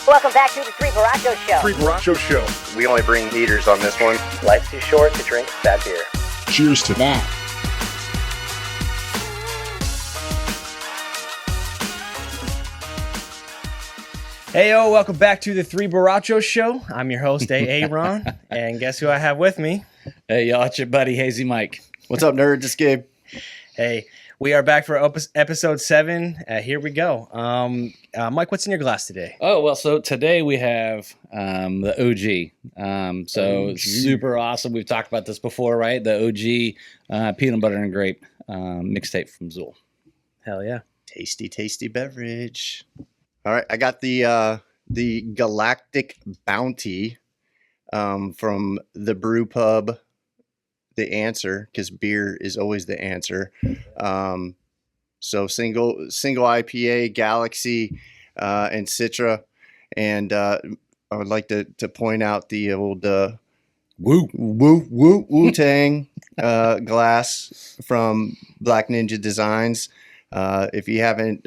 Welcome back to the Three Barrachos Show. Three Barrachos Show. We only bring heaters on this one. Life's too short to drink bad beer. Cheers to that. Hey, yo, welcome back to the Three Barrachos Show. I'm your host, Ron, and guess who I have with me? Hey, y'all, it's your buddy, Hazy Mike. What's up, nerd? It's Gabe. Hey, we are back for episode 7. Here we go. Mike, what's in your glass today? Oh, well, so today we have the OG. Super awesome. We've talked about this before, right? The OG peanut butter and grape mixtape from Zool. Hell yeah. Tasty, tasty beverage. All right, I got the Galactic Bounty from the Brew Pub. The answer, because beer is always the answer. So single IPA, Galaxy, and Citra, and I would like to point out the old Wu-Tang glass from Black Ninja Designs. If you haven't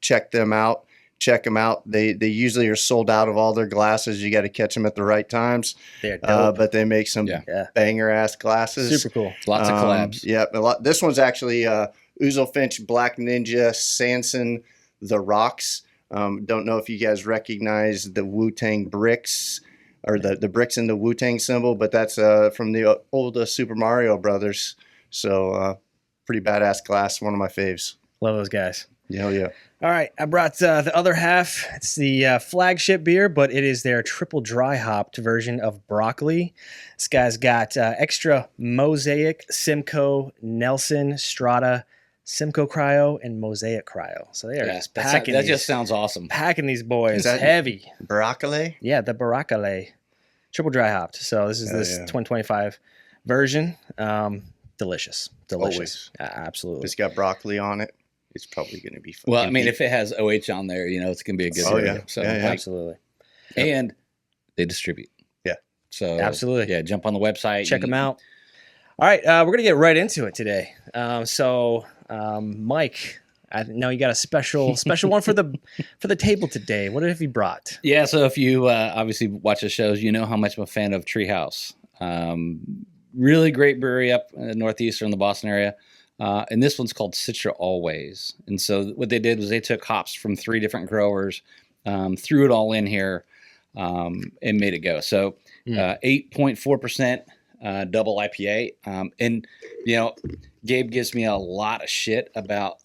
checked them out, check them out. They usually are sold out of all their glasses. You got to catch them at the right times. They're dope. But they make some banger ass glasses. Super cool. Lots of collabs. Yeah, this one's actually Ouzel Finch, Black Ninja, Sanson, The Rocks. Don't know if you guys recognize the Wu-Tang bricks or the bricks in the Wu-Tang symbol, but that's from the old Super Mario Brothers. So pretty badass glass. One of my faves. Love those guys. Hell yeah. All right, I brought the other half. It's the flagship beer, but it is their triple dry hopped version of Broccoli. This guy's got extra Mosaic, Simcoe, Nelson, Strata, Simcoe Cryo, and Mosaic Cryo. So they are just packing that just sounds awesome. Packing these boys Is that heavy. Broccoli? Yeah, the Barrachos. Triple dry hopped. So this is 2025 version. Delicious. Always. Absolutely. It's got broccoli on it. It's probably going to be fun. Well, I mean, if it has OH on there, it's going to be a good beer. Yeah. So, Absolutely. And they distribute. Yeah. So absolutely. Yeah, jump on the website. Check them out. All right, we're going to get right into it today. Mike, I know you got a special one for the table today. What have you brought? Yeah, so if you obviously watch the shows, you know how much I'm a fan of Treehouse. Really great brewery up in the Northeast or in the Boston area. And this one's called Citra Always. And so what they did was they took hops from 3 different growers, threw it all in here, and made it go. So 8.4% double IPA. And, Gabe gives me a lot of shit about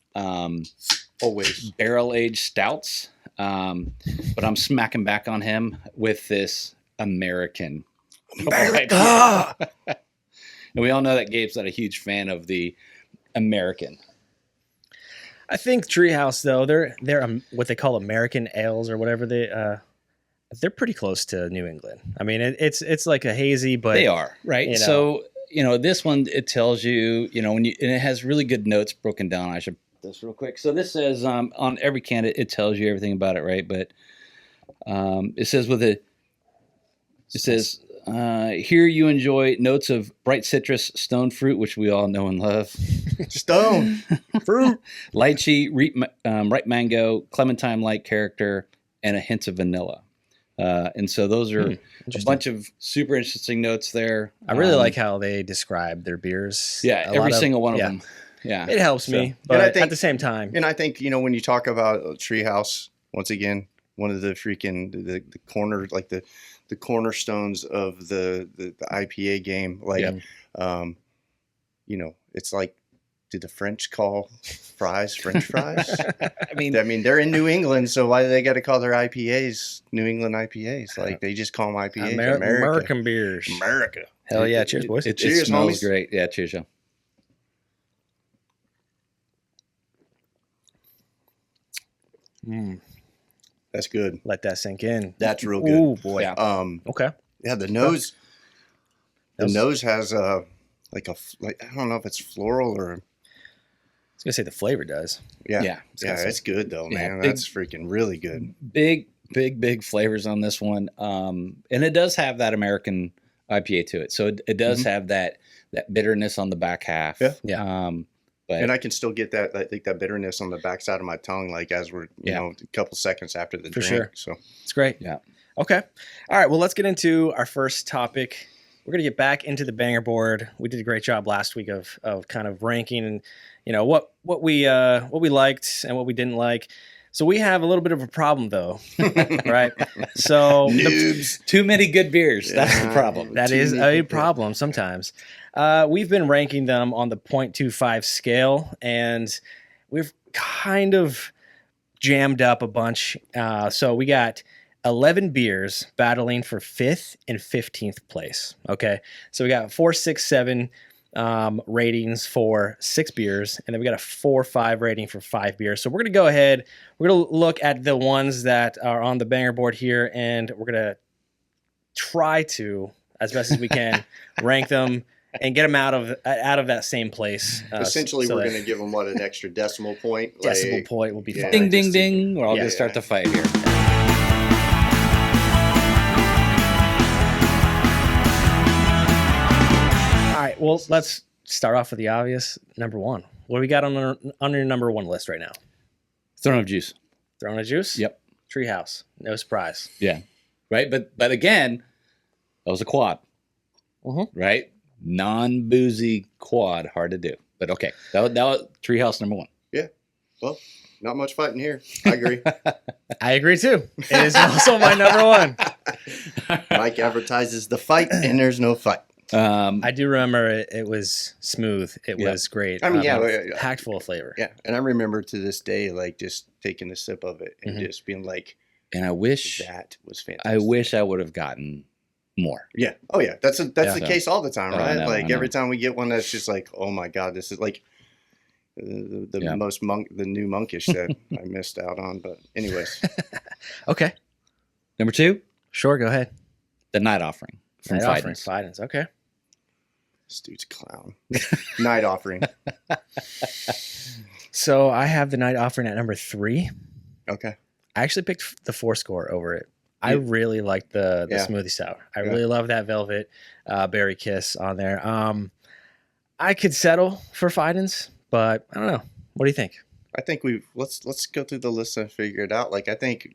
always barrel-aged stouts. But I'm smacking back on him with this American. America! And we all know that Gabe's not a huge fan of the American. I think Treehouse, though, they're what they call American ales or whatever they're pretty close to New England. I mean, it's like a hazy, but they are right. So this one, it tells you, and it has really good notes broken down. I should put this real quick. So this says on every can, it tells you everything about it, right? But it says here you enjoy notes of bright citrus, stone fruit, which we all know and love. Stone fruit, lychee, ripe mango, clementine-like character, and a hint of vanilla. And so those are a bunch of super interesting notes there. I really like how they describe their beers. Yeah, every single one of them. Yeah, it helps me, but I think, at the same time. And I think, when you talk about Treehouse, once again, one of the freaking the corner, like the cornerstones of the IPA game. Like, it's like, did the French call French fries? I mean, they're in New England, so why do they got to call their IPAs New England IPAs? Like, they just call them IPAs. American beers. America. Hell yeah. Cheers, boys. It cheers, smells homies. Great. Yeah, cheers, y'all. That's good. Let that sink in. That's real good. Oh, boy. Yeah. Okay. Yeah, the nose. The nose has I don't know if it's floral or. I was gonna say the flavor does. Yeah, it's good though, man. That's freaking really good. Big flavors on this one, and it does have that American IPA to it. So it does have that bitterness on the back half. Yeah. But And I can still get that, I think, that bitterness on the backside of my tongue, like as we're, you know, a couple seconds after the For drink. sure. So It's great. Yeah. Okay. All right. Well, let's get into our first topic. We're going to get back into the banger board. We did a great job last week of kind of ranking and, you know, what we liked and what we didn't like. So we have a little bit of a problem though, right? So noobs. too many good beers. That's the Yeah. problem. that Too is many a good- problem sometimes. We've been ranking them on the 0.25 scale, and we've kind of jammed up a bunch. So we got 11 beers battling for 5th and 15th place. Okay. So we got 4, 6, 7 ratings for 6 beers, and then we got a 4, 5 rating for 5 beers. So we're going to go ahead. We're going to look at the ones that are on the banger board here, and we're going to try to, as best as we can, rank them and get them out of that same place. Essentially, so we're that going to give them an extra decimal point. decimal like- point will be Yeah. fine. Ding, ding, just to- ding. We're all Yeah. going to start the fight here. All right. Well, let's start off with the obvious. Number 1. What do we got on your number 1 list right now? Throne of Juice. Throne of Juice? Yep. Treehouse. No surprise. Yeah. Right. But again, that was a quad. Mhm. Right. Non-boozy quad. Hard to do. But okay. That was Treehouse number 1. Well, not much fighting here. I agree. I agree too. It is also my number 1. Mike advertises the fight, and there's no fight. I do remember it was smooth. It Yeah. was great. I mean, yeah, packed full of flavor. Yeah, and I remember to this day, like just taking a sip of it and Mhm. just being like, and I wish "That was fantastic." I would have gotten more. Yeah. Oh yeah. That's the Yeah. case all the time, Oh, I right? know, like I know. every time we get one that's just like, oh my god, this is like the Yeah. the new monkish that I missed out on. But anyways, Okay. Number 2, Sure. Go ahead. the Night Offering from Night offering. Fidens. Fidens. Okay. this dude's a clown. Night offering. So I have the night offering at number 3. Okay. I actually picked the 4 score over it. I Yeah. really like the Yeah. smoothie sour. I Yeah. really love that velvet berry kiss on there. I could settle for Fidens, but I don't know. What do you think? I think let's go through the list and figure it out. Like I think.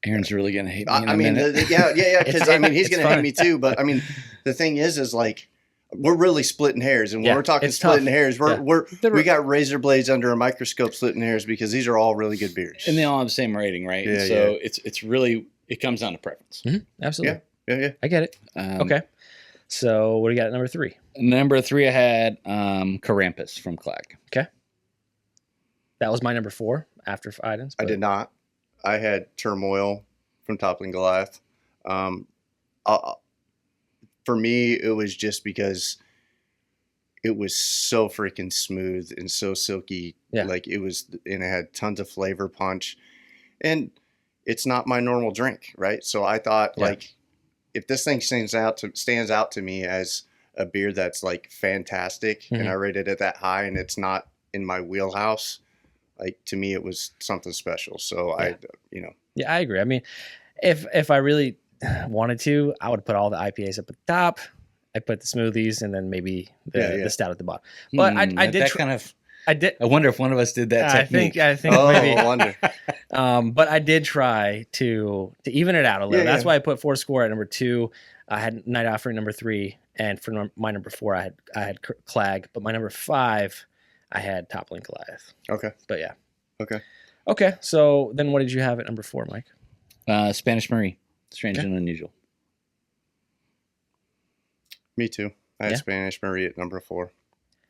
Aaron's really gonna hate me in I a mean, minute. yeah, because I mean, he's It's gonna hate fun. me too. But I mean, the thing is like we're really splitting hairs, and when Yeah, we're talking it's splitting tough. hairs, Yeah. we got razor blades under a microscope splitting hairs because these are all really good beers. And they all have the same rating, right? Yeah, So it's really, it comes down to preference. Absolutely. yeah. I get it. Um, Okay. So what do you got at number 3? Number 3, I had Carampus from Clag. That was my number 4 after Fidens. I did not. I had Turmoil from Toppling Goliath. For me, it was just because it was so freaking smooth and so silky. Yeah. Like it was, and it had tons of flavor punch. And it's not my normal drink, right? So I thought, Yeah. like, if this thing stands out to me as a beer that's like fantastic, and I rated it that high, and it's not in my wheelhouse, like to me, it was something special. So Yeah, I agree. I mean, if I really wanted to, I would put all the IPAs up at the top. I put the smoothies and then maybe the stout at the bottom. But I did. That kind of. I did. I wonder if one of us did that technique. I think oh, maybe. I wonder. But I did try to even it out a little. Yeah, That's yeah. why I put 4 score at number 2. I had night offering number 3, and for my number 4, I had Clag. But my number 5, I had Toppling Goliath. Okay. But yeah. Okay. So then, what did you have at number 4, Mike? Spanish Marie, Strange Okay. and Unusual. Me too. I had Yeah. Spanish Marie at number 4.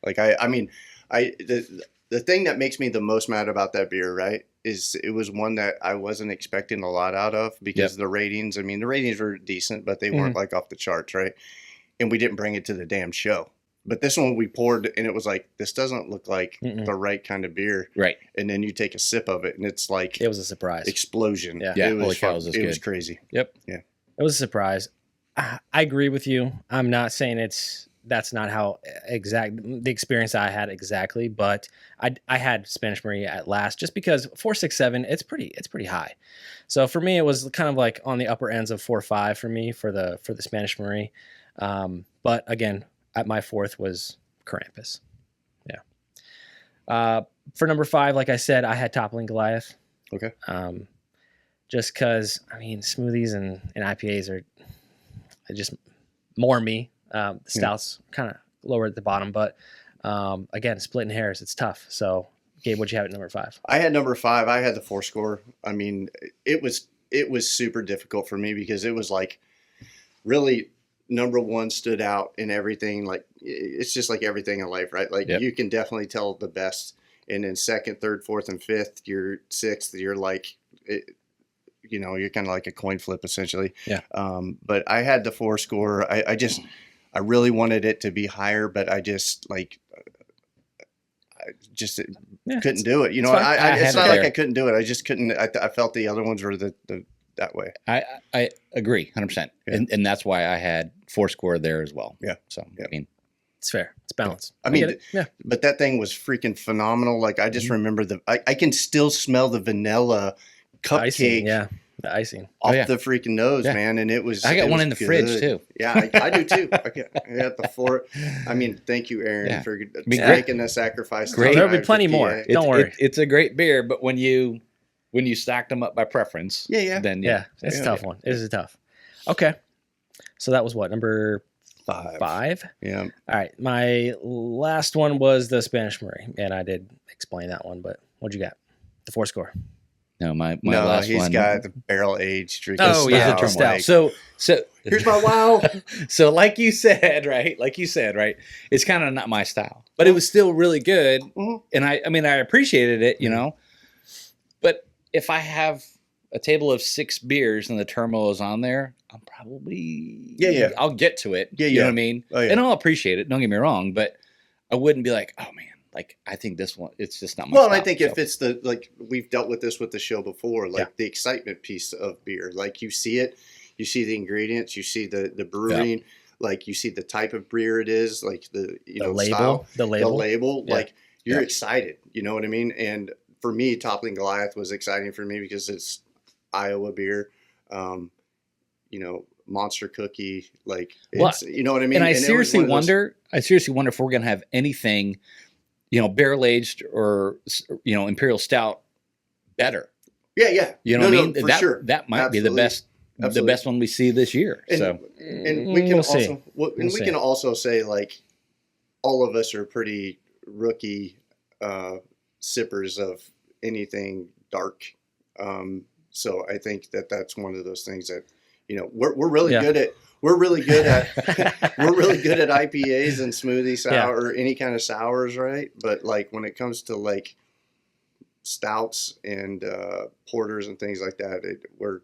Like the thing that makes me the most mad about that beer, right, is it was one that I wasn't expecting a lot out of because the ratings. I mean, the ratings were decent, but they weren't like off the charts, right? And we didn't bring it to the damn show. But this one we poured, and it was like, this doesn't look like the right kind of beer. Right. And then you take a sip of it, and it's like It was a surprise. explosion. Yeah. Yeah, It was holy cow, this is it was good. crazy. Yep. It was a surprise. I agree with you. I'm not saying that's not how the experience I had exactly, but I had Spanish Marie at last just because 4, 6, 7, it's pretty high. So for me, it was kind of like on the upper ends of 4, 5 for me for the Spanish Marie. But again, at my 4th was Krampus. For number 5, like I said, I had Toppling Goliath. Okay. Just because, I mean, smoothies and IPAs are just more me. The stouts kind of lower at the bottom, but again, splitting hairs, it's tough. So, Gabe, what'd you have at number 5? I had number 5. I had the 4 score. I mean, it was super difficult for me because it was like really number 1 stood out in everything. Like it's just like everything in life, right? Like you can definitely tell the best, and then 2nd, 3rd, 4th, and 5th, you're 6th, you're like, you're kind of like a coin flip essentially. Yeah. But I had the 4 score. I really wanted it to be higher, but I just couldn't do it. It's not like I couldn't do it. I just couldn't. I felt the other ones were that way. I agree 100%. Yeah. And that's why I had 4 score there as well. Yeah. So, yeah. I mean, it's fair. It's balanced. I mean, but that thing was freaking phenomenal. Like I just remember I can still smell the vanilla cupcake. Icing, yeah. The icing off the freaking nose, man. And it was, I got one in the good. fridge too. Yeah, I do too. I got the 4. I mean, thank you, Aaron, for making the sacrifice. There'll be plenty more. Don't worry. It's a great beer, but when you stacked them up by preference, then it's a tough one. It is tough. Okay, so that was what, number 5? Yeah. All right, my last one was the Spanish Murray, and I did explain that one. But what'd you got? The 4 score. No, my last one. He's got the barrel aged. Oh yeah, the stout. So here's my wow. So like you said, right? It's kind of not my style, but it was still really good, and I mean I appreciated it, But if I have a table of 6 beers and the Termo is on there, I'm probably I'll get to it. You know what I mean? Oh, yeah. And I'll appreciate it. Don't get me wrong, but I wouldn't be like, oh man. Like, I think this one, it's just not my style. Well, I think if it's we've dealt with this with the show before, the excitement piece of beer. Like, you see it, you see the ingredients, you see the brewing, like, you see the type of beer it is, like, the label, style, the label. Like, you're excited, you know what I mean? And for me, Toppling Goliath was exciting for me because it's Iowa beer, monster cookie, like, it's, you know what I mean? And I seriously wonder if we're going to have anything barrel aged or imperial stout better. Yeah. You know what I mean? For sure. That might be the best one we see this year. And we can also say, like, all of us are pretty rookie sippers of anything dark. So I think that's one of those things that we're really good at. We're really good at IPAs and smoothie sour or any kind of sours, right? But like when it comes to like stouts and porters and things like that, we're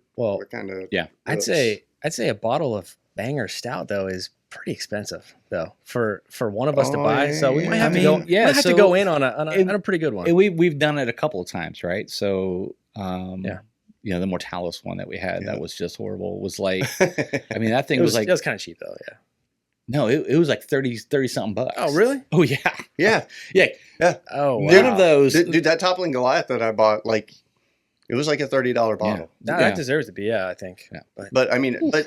kind of I'd say a bottle of Banger Stout though is pretty expensive though for one of us to buy. So we might have to go. Yeah, have to go in on a pretty good one. We've done it a couple of times, right? So the Mortalis one that we had that was just horrible. It was like, I mean, that thing it was kind of cheap though. Yeah. No, it was like 30 something bucks. Oh, really? Oh, yeah. Yeah. Oh, wow. One of those. Dude, that Toppling Goliath that I bought, like, it was like a $30 bottle. Yeah. That deserves to be, I think. Yeah. But I mean, okay.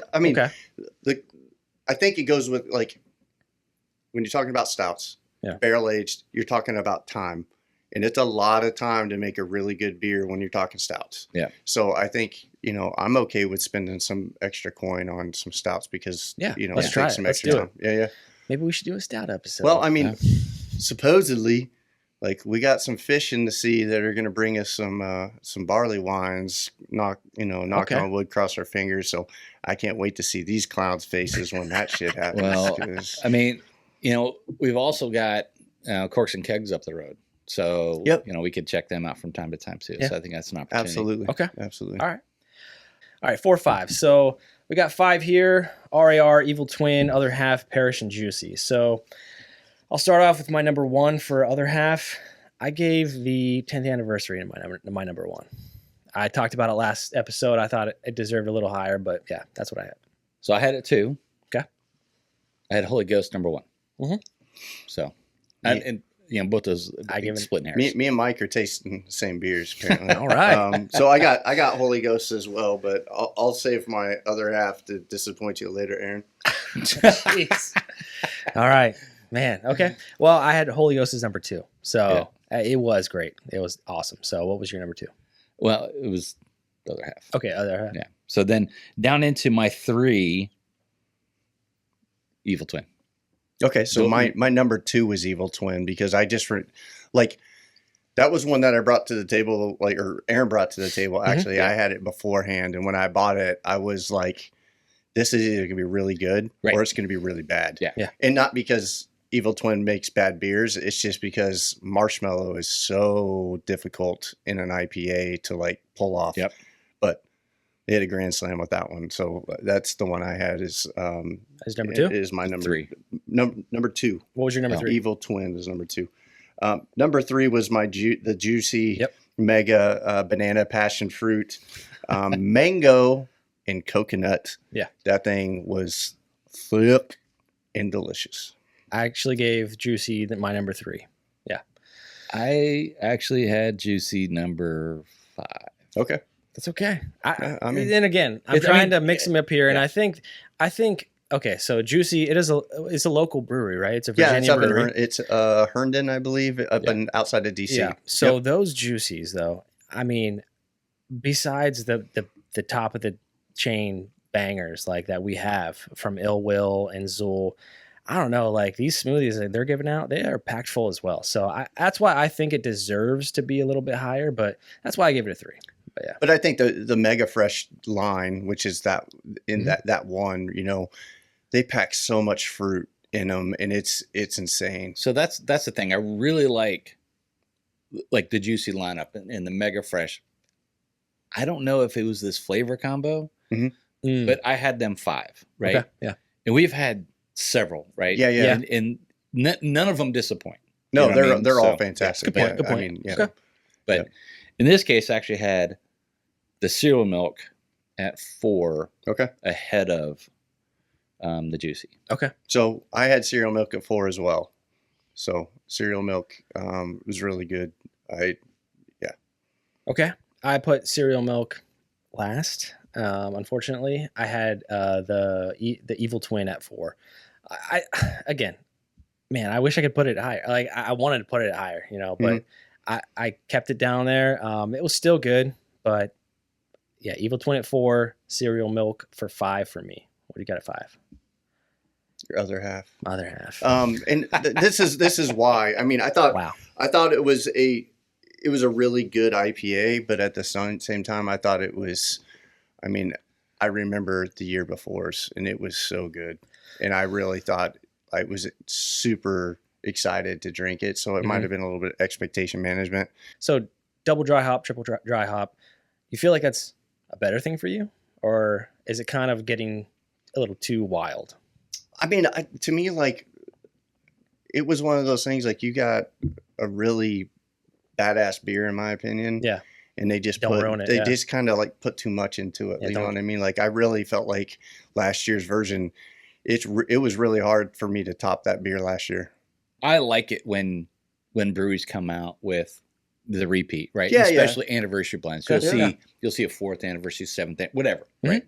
I think it goes with, like, when you're talking about stouts, barrel aged, you're talking about time. And it's a lot of time to make a really good beer when you're talking stouts. Yeah. So I think, I'm okay with spending some extra coin on some stouts because, let's try some extra time. Yeah. Maybe we should do a stout episode. Well, I mean, supposedly, like, we got some fish in the sea that are going to bring us some barley wines, knock on wood, cross our fingers. So I can't wait to see these clowns' faces when that shit happens. Well, I mean, we've also got Corks and Kegs up the road. So, we could check them out from time to time too. Yeah. So I think that's an opportunity. Absolutely. Okay. Absolutely. All right. 4 or 5. So we got 5 here. RAR, Evil Twin, Other Half, Perish, and Juicy. So I'll start off with my number 1 for Other Half. I gave the 10th anniversary in my number 1. I talked about it last episode. I thought it deserved a little higher, but yeah, that's what I had. So I had it too. Okay. I had Holy Ghost number 1. Mm-hmm. So, and both those splitting hairs. Me and Mike are tasting the same beers apparently. All right. So I got Holy Ghost as well, but I'll save my other half to disappoint you later, Aaron. Jeez. All right, man. Okay. Well, I had Holy Ghost as number 2. So It was great. It was awesome. So what was your number 2? Well, it was the other half. Okay, other half. Yeah. So then down into my 3, Evil Twin. Okay, so my number 2 was Evil Twin because I just like that was one that I brought to the table, like, or Aaron brought to the table. Actually, I had it beforehand, and when I bought it, I was like, "This is either going to be really good or it's going to be really bad." Yeah. And not because Evil Twin makes bad beers; it's just because marshmallow is so difficult in an IPA to like pull off. Yep. But they had a grand slam with that one, so that's the one I had. Is number 2? Is my number 3. Number 2. What was your number 3? Evil Twin is number 2. Number 3 was my the juicy Yep. mega banana passion fruit, mango and coconut. Yeah. That thing was flip and delicious. I actually gave Juicy my number 3. Yeah. I actually had Juicy number 5. Okay. That's okay. I mean, then again, I'm trying to mix them up here, and I think okay. So Juicy, it's a local brewery, right? It's a Virginia it's up brewery. it's Herndon, I believe, up in outside of DC. Yeah. So those Juicies, though, I mean, besides the top of the chain bangers like that we have from Ill Will and Zool, I don't know, like these smoothies that they're giving out, they are packed full as well. So that's why I think it deserves to be a little bit higher, but that's why I gave it a 3. But yeah. But I think the Mega Fresh line, which is that in that one, they pack so much fruit in them, and it's insane. So that's the thing. I really like the Juicy lineup and the Mega Fresh. I don't know if it was this flavor combo, but I had them 5, right? Okay. Yeah. And we've had several, right? Yeah. And none of them disappoint. No, You know what I mean? they're all So, fantastic. Good point. Good point. I mean, yeah. Okay. But in this case, I actually had the cereal milk at 4 Okay. ahead of the Juicy. Okay. So I had cereal milk at 4 as well. So cereal milk was really good. Okay. I put cereal milk last. Unfortunately, I had the Evil Twin at 4. Again, man, I wish I could put it higher. Like I wanted to put it higher, but I kept it down there. It was still good, but yeah, Evil Twin at 4, cereal milk for 5 for me. What do you got at 5? Your other half. Other half. And this is why. I mean, I thought it was a really good IPA, but at the same time, I thought it was. I mean, I remember the year before's, and it was so good, and I really thought I was super excited to drink it. So it might have been a little bit of expectation management. So double dry hop, triple dry hop. You feel like that's a better thing for you, or is it kind of getting a little too wild? I mean, to me, like, it was one of those things, like, you got a really badass beer, in my opinion. Yeah. And they just ruin it, just kind of like put too much into it. Yeah, you know what I mean? Like, I really felt like last year's version, it was really hard for me to top that beer last year. I like it when breweries come out with the repeat, right? Yeah, especially anniversary blends. You'll Yeah. see a 4th anniversary, 7th, whatever, right?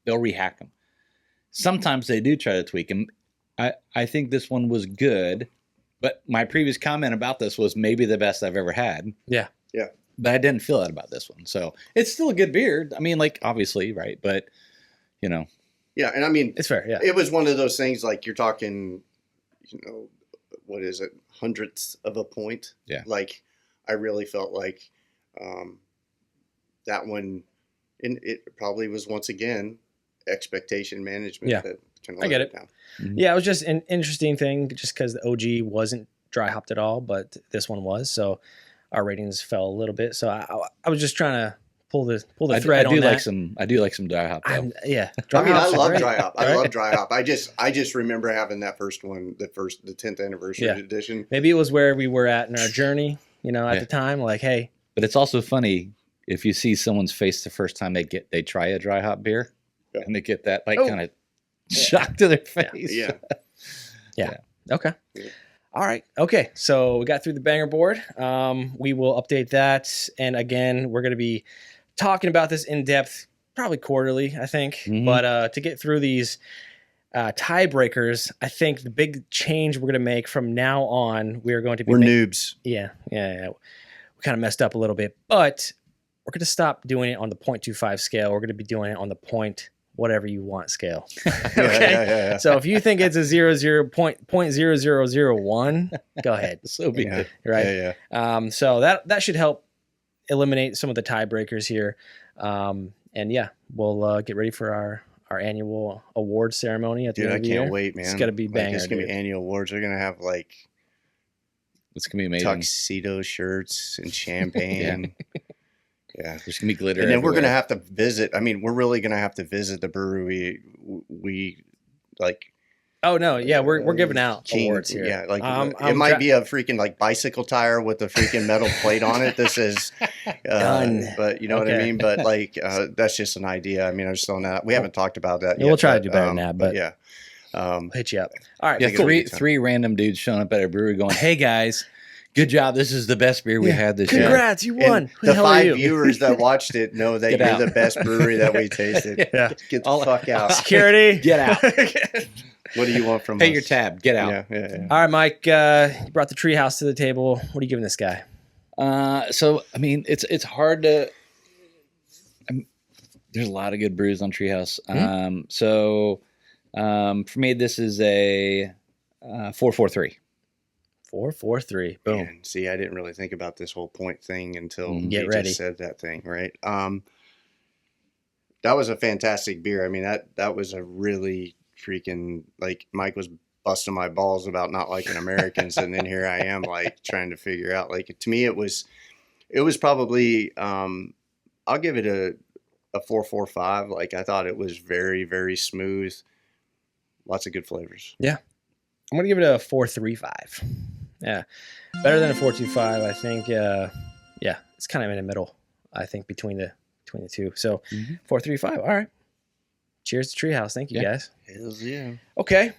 They'll rehack them. Sometimes they do try to tweak them. I think this one was good, but my previous comment about this was maybe the best I've ever had. Yeah. Yeah. But I didn't feel that about this one. So it's still a good beer. I mean, like, obviously, right? But, Yeah, and I mean, It's fair, yeah. it was one of those things, like, you're talking, what is it, hundredths of a point? Yeah. Like, I really felt like that one, and it probably was, once again, expectation management. Yeah. That kind of I get let it. down. Yeah, it was just an interesting thing just because the OG wasn't dry hopped at all, but this one was. So our ratings fell a little bit. So I was just trying to pull the thread I on do that. I do like some dry hop though. Yeah. I mean, I hops are love great, dry hop. I right? love dry hop. I just remember having that first one, the 10th anniversary edition. Maybe it was where we were at in our journey, at the time. Like, hey. But it's also funny if you see someone's face the first time they try a dry hop beer, and they get that kind of shock to their face. Yeah. Okay. Yeah. All right. Okay. So we got through the banger board. We will update that. And again, we're going to be talking about this in depth, probably quarterly, I think. Mhm. But to get through these, tiebreakers, I think the big change we're going to make from now on, we are going to be We're noobs. Yeah. We kind of messed up a little bit, but we're going to stop doing it on the 0.25 scale. We're going to be doing it on the point whatever you want scale. Okay. Yeah. So if you think it's a 0.0001, go ahead. So be good. Right. Yeah. So that should help eliminate some of the tiebreakers here. And yeah, we'll get ready for our annual award ceremony at the Dude, end I of the year. can't wait, man. It's got to be banger. It's gonna dude. be annual awards. They're gonna have like It's gonna be amazing. tuxedo shirts and champagne. Yeah. There's gonna be glitter. And then we're gonna everywhere. have to visit. I mean, we're really gonna have to visit the brewery. We like. Oh no, yeah, we're giving out King- awards here. Yeah, like I'm it might be a freaking like bicycle tire with a freaking metal plate on it. This is Done. But you know what I Okay. mean. But like that's just an idea. I mean, I'm just throwing that. We haven't talked about that Yeah, yet. we'll try to but, do better than that, but- yeah. I'll hit you up. All right, Yeah, Take it three over time. three random dudes showing up at a brewery going, "Hey guys, good job. This is the best beer we had this year." Congrats, you And won. Who the the hell are 5 you? viewers that watched it know that Get you're out. the best brewery that we tasted. Yeah. Get the All- fuck out. Security, Get out. What do you want from Pay us? your tab. Get out. Yeah. All right, Mike, you brought the treehouse to the table. What are you giving this guy? So I mean, it's hard to. There's a lot of good brews on Treehouse. For me, this is a 443. 443. Boom. Man, see, I didn't really think about this whole point thing until Mhm. Get you ready. just said that thing, right? That was a fantastic beer. I mean, that was a really freaking, like, Mike was busting my balls about not liking Americans, and then here I am, like, trying to figure out, like, to me, it was probably, I'll give it a 4.45. Like, I thought it was very, very smooth, lots of good flavors. I'm going to give it a 435. Yeah. Better than a 425, I think. Yeah, it's kind of in the middle, I think, between the two. So, 435. All right. Cheers to Treehouse. Thank you, guys. Hells yeah. Okay.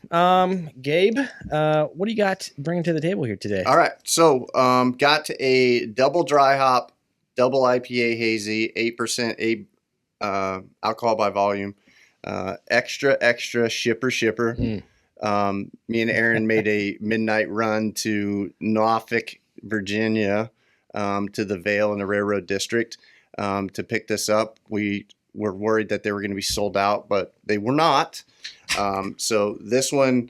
Gabe, what do you got bringing to the table here today? All right, so got a double dry hop, double IPA hazy, 8% alcohol by volume, extra shipper. Me and Aaron made a midnight run to Norfolk, Virginia, to the Vale in the Railroad District to pick this up. We were worried that they were going to be sold out, but they were not. So this one,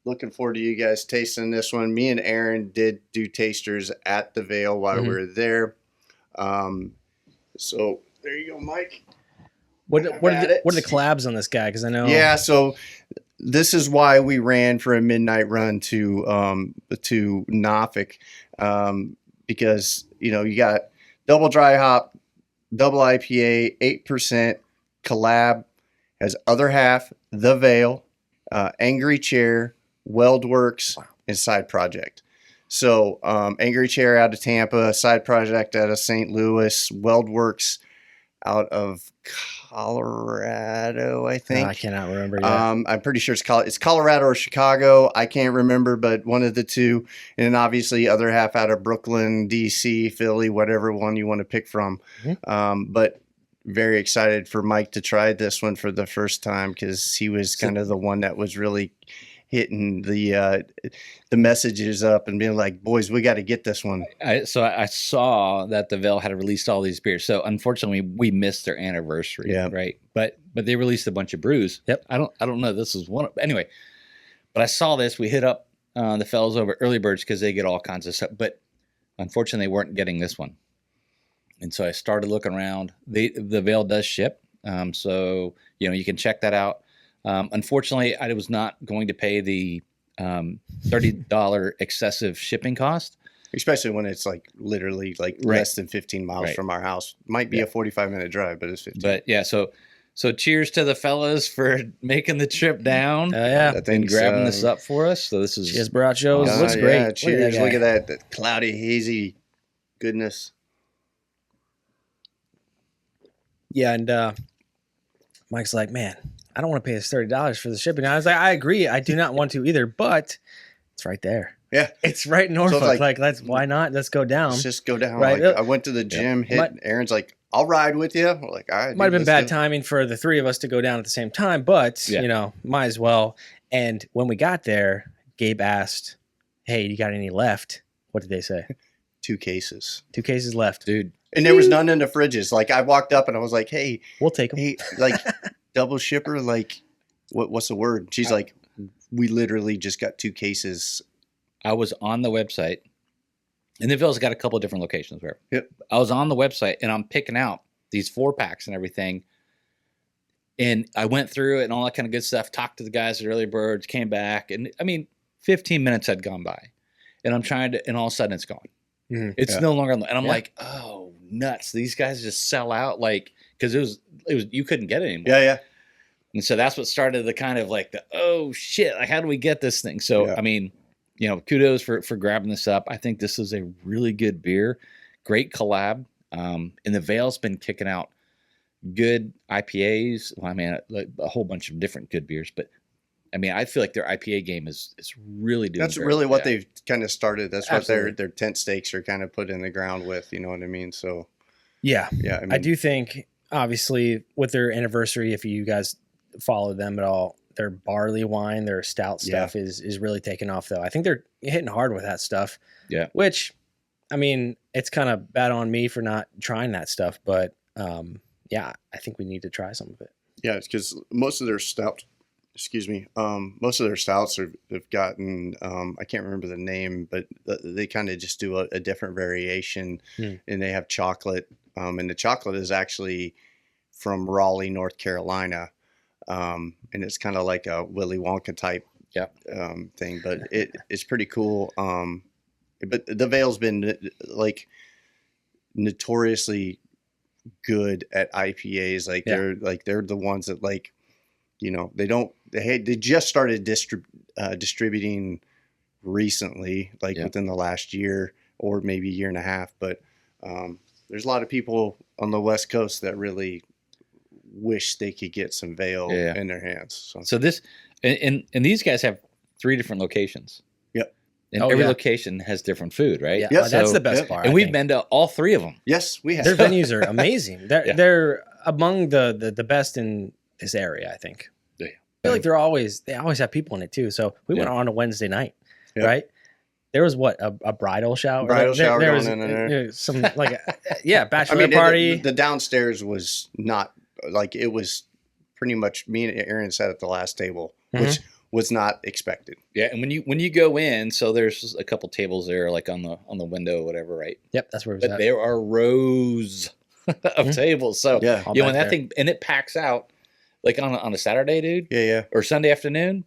looking forward to you guys tasting this one. Me and Aaron did do tasters at the Vale while we were there. So there you go, Mike. What are the collabs on this guy? Because I know. Yeah, so this is why we ran for a midnight run to Norfolk, because you got double dry hop, double IPA, 8% collab, has other half the Vale, Angry Chair, Weldworks, and Side Project. So Angry Chair out of Tampa, Side Project out of St. Louis, Weldworks out of Colorado, I think. I cannot remember. Yeah. I'm pretty sure it's Colorado or Chicago. I can't remember, but one of the two. And then obviously other half out of Brooklyn, DC, Philly, whatever one you want to pick from. But very excited for Mike to try this one for the first time, because he was kind of the one that was really hitting the messages up and being like, boys, we got to get this one. I saw that the Vale had released all these beers. So unfortunately, we missed their anniversary. Yeah. Right. But they released a bunch of brews. Yep. I don't know. This is one. Anyway, but I saw this. We hit up the fellows over at Early Birds because they get all kinds of stuff. But unfortunately, they weren't getting this one. And so I started looking around. The Vale does ship. So you can check that out. Unfortunately, I was not going to pay the $30 excessive shipping cost. Especially when it's like literally like Right. less than 15 miles Right. from our house. Might be a 45-minute drive, but it's 15. But yeah, so cheers to the fellas for making the trip down Yeah. I and think grabbing this up for us. So this is Cheers, Barrachos. Yeah, Looks great. yeah, cheers. Look guy. at that cloudy, hazy goodness. Yeah, and Mike's like, man, I don't want to pay us $30 for the shipping. I was like, I agree. I do not want to either, but it's right there. Yeah. It's right in Norfolk. like- why not? Let's go down. Let's just go down. Right. Like, I went to the gym, my- Aaron's like, I'll ride with you. We're like, all right. Might have dude, been let's bad do it. timing for the three of us to go down at the same time, but Yeah. you know, might as well. And when we got there, Gabe asked, "Hey, you got any left?" What did they say? 2 cases. 2 cases left. Dude. And there was none in the fridges. Like I walked up and I was like, hey, We'll take them. like double shipper, like what's the word? She's like, we literally just got 2 cases. I was on the website, and the Ville's got a couple of different locations where Yep. I was on the website and I'm picking out these 4-packs and everything. And I went through it and all that kind of good stuff, talked to the guys at Early Birds, came back. And I mean, 15 minutes had gone by and I'm trying to, and all of a sudden it's gone. Mhm. It's Yeah. no longer on the, and I'm Yeah. like, oh, nuts. These guys just sell out. Like, cause it was, you couldn't get it anymore. Yeah. And so that's what started the kind of like the, oh shit, like how do we get this thing? So, Yeah. I mean, you know, kudos for grabbing this up. I think this is a really good beer, great collab. And the Vale's been kicking out good IPAs. Well, I mean, like a whole bunch of different good beers, but I mean, I feel like their IPA game is really doing. That's very really well. what Yeah. they've kind of started. That's Absolutely. what their tent stakes are kind of put in the ground with, you know what I mean? So Yeah. yeah, I mean, I do think, obviously, with their anniversary, if you guys follow them at all, their barley wine, their stout Yeah. stuff is really taking off, though. I think they're hitting hard with that stuff. Yeah. Which, I mean, it's kind of bad on me for not trying that stuff, but yeah, I think we need to try some of it. Yeah, it's because most of their stouts, most of their stouts have gotten, I can't remember the name, but they kind of just do a different variation, and they have chocolate, and the chocolate is actually from Raleigh, North Carolina, and it's kind of like a Willy Wonka type thing, but it's pretty cool. But the Vale's been like notoriously good at IPAs. Like they're the ones that, like, you know, they just started distributing recently, like within the last year or maybe year and a half. But there's a lot of people on the West Coast that really wish they could get some Vale in their hands. So this, and these guys have 3 different locations. Yep. And every location has different food, right? Yeah, Yep. that's So- the best part. And I we've think. been to all 3 of them. Yes, we have. Their venues are amazing. They're Yeah. they're among the best in this area, I think. Yeah. I feel like they always have people in it too. So we went on a Wednesday night, Yeah. right? There was a bridal shower. Bridal shower there going was, in there. Some like bachelor I mean, party. the downstairs was not like, it was pretty much me and Aaron sat at the last table, which was not expected. Yeah, and when you go in, so there's a couple tables there, like on the window, or whatever, right? Yep, that's where it was But at. there are rows of tables. So Yeah. All you know, back when that there. thing, and it packs out like on a Saturday, dude, Yeah. or Sunday afternoon.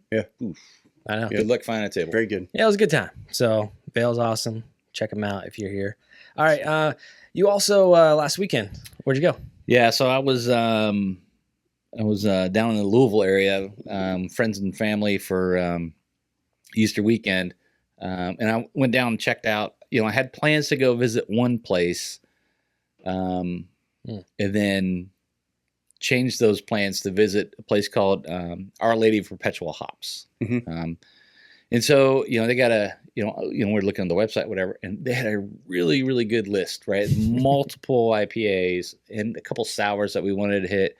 I know. Good luck finding a table. Very good. Yeah, it was a good time. So Vale's awesome. Check them out if you're here. All right. You also last weekend, where'd you go? Yeah, so I was down in the Louisville area, friends and family for Easter weekend, and I went down and checked out. You know, I had plans to go visit one place, and then changed those plans to visit a place called Our Lady of Perpetual Hops. And so, you know, they got we're looking on the website, whatever, and they had a really, really good list, right? Multiple IPAs and a couple sours that we wanted to hit.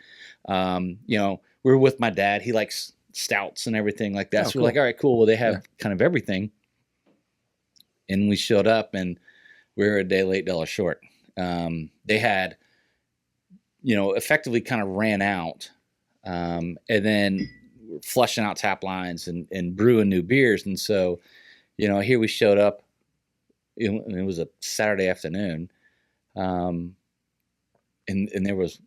You know, we were with my dad. He likes stouts and everything like that. Oh, so we're like, all right, cool. Well, they have kind of everything. And we showed up and we were a day late, dollar short. They had, you know, effectively kind of ran out. And then flushing out tap lines and brewing new beers. And so, you know, here we showed up, and it was a Saturday afternoon. And there was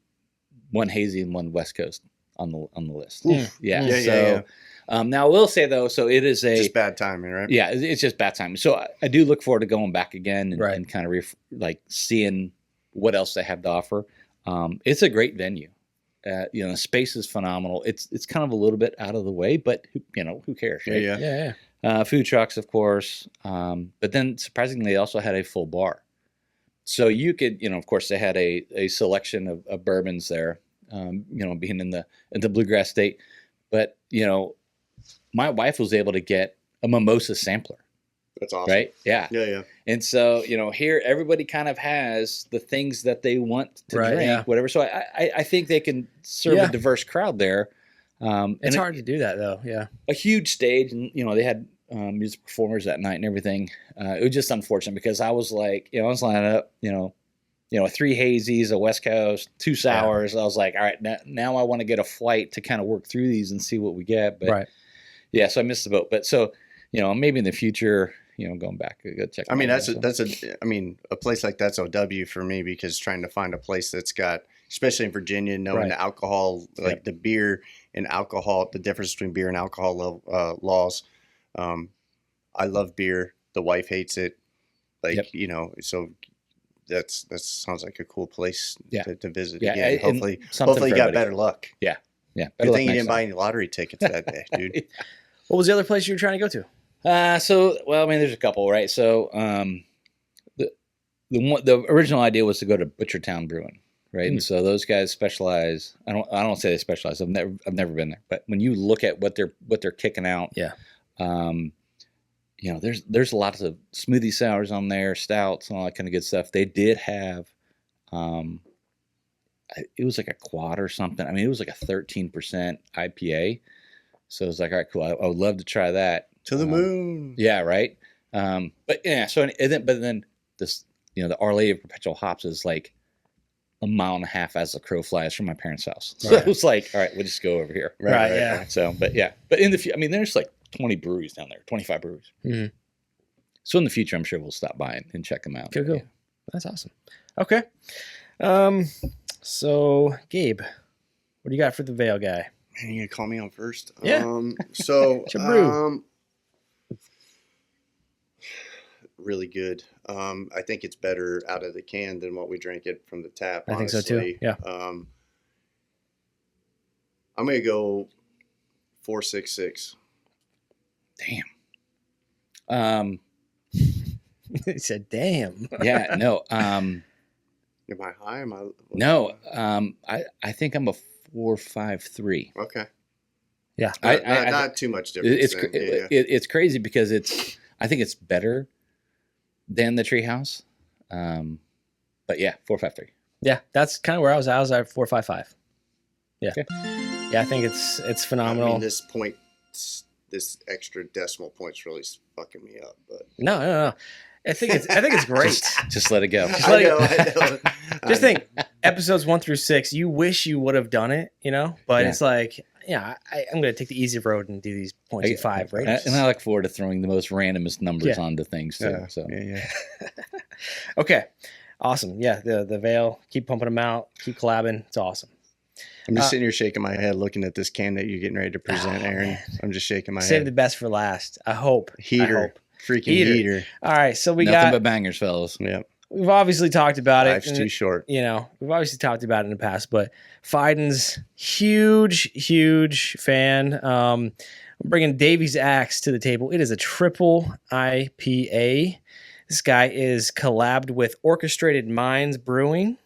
one hazy and one West Coast on the list. Yeah. Now I will say though, so it is Just bad timing, right? yeah, it's just bad timing. So I do look forward to going back again and, Right. and kind of like seeing what else they have to offer. It's a great venue. You know, the space is phenomenal. It's kind of a little bit out of the way, but who cares? Right? Yeah. Food trucks, of course. But then surprisingly, they also had a full bar. So you could, of course, they had a selection of bourbons there, being in the bluegrass state. But, my wife was able to get a mimosa sampler. That's awesome. right? Yeah. Yeah. And so, here everybody kind of has the things that they want to Right, drink, yeah. whatever. So I think they can serve Yeah. a diverse crowd there. It's hard to do that though. Yeah. A huge stage, and they had music performers that night and everything. It was just unfortunate because I was like, I was lining up, 3 hazies, a West Coast, 2 sours. I was like, all right, now I want to get a flight to kind of work through these and see what we get. But Right. yeah, so I missed the boat. But so, maybe in the future, going back, go check. I mean, out a place like that's OW for me, because trying to find a place that's got, especially in Virginia, knowing Right. the alcohol, like the beer and alcohol, the difference between beer and alcohol laws. I love beer. The wife hates it. So that sounds like a cool place to visit Yeah, again. and Hopefully something you for got everybody. better luck. Yeah. Good Better luck thing you next didn't buy time. any lottery tickets that day, dude. What was the other place you were trying to go to? There's a couple, right? So, the original idea was to go to Butchertown Brewing, right? And so those guys specialize. I don't say they specialize. I've never been there, but when you look at what they're kicking out, there's lots of smoothie sours on there, stouts, and all that kind of good stuff. They did have, it was like a quad or something. I mean, it was like a 13% IPA. So it was like, all right, cool. I would love to try that. To the moon. Yeah, right. But yeah, so but then this, the Our Lady of Perpetual Hops is like a mile and a half as the crow flies from my parents' house. So it was like, all right, we'll just go over here. Right, yeah. So, but in the there's like 20 breweries down there, 25 breweries. Mm-hmm. So in the future, I'm sure we'll stop by and check them out. Cool. Yeah. That's awesome. Okay. So Gabe, what do you got for the Veil guy? Man, you gonna call me on first? Yeah. So It's your brew. Really good. I think it's better out of the can than what we drank it from the tap. I think so too. Yeah. I'm gonna go 4.66. Damn. He said, "Damn." Yeah. No. Am I high? Am I? No. I think I'm a 4.53. Okay. Yeah. Not too much difference. It's crazy because I think it's better than the Treehouse. But yeah, 4.53. Yeah, that's kind of where I was. I was at 4.55. Yeah. Okay. Yeah, I think it's phenomenal. I mean, this extra decimal point's really fucking me up. But No. I think it's great. Just let it go. I know. Just think, episodes 1 through 6. You wish you would have done it, but it's like, I'm going to take the easy road and do these 0.25 rates. And I look forward to throwing the most randomest numbers onto things too. Yeah. So Yeah. Okay, awesome. Yeah, the Veil. Keep pumping them out. Keep collabing. It's awesome. I'm just sitting here shaking my head, looking at this can that you're getting ready to present, Aaron. I'm just shaking my Save head. the best for last. I hope. Freaking Heater. heater. All right, so we nothing got. but bangers, fellas. Yeah. We've obviously talked about it. Life's too short. We've obviously talked about it in the past, but Fidens, huge fan. I'm bringing Davy's Axe to the table. It is a triple IPA. This guy is collabed with Orchestrated Minds Brewing.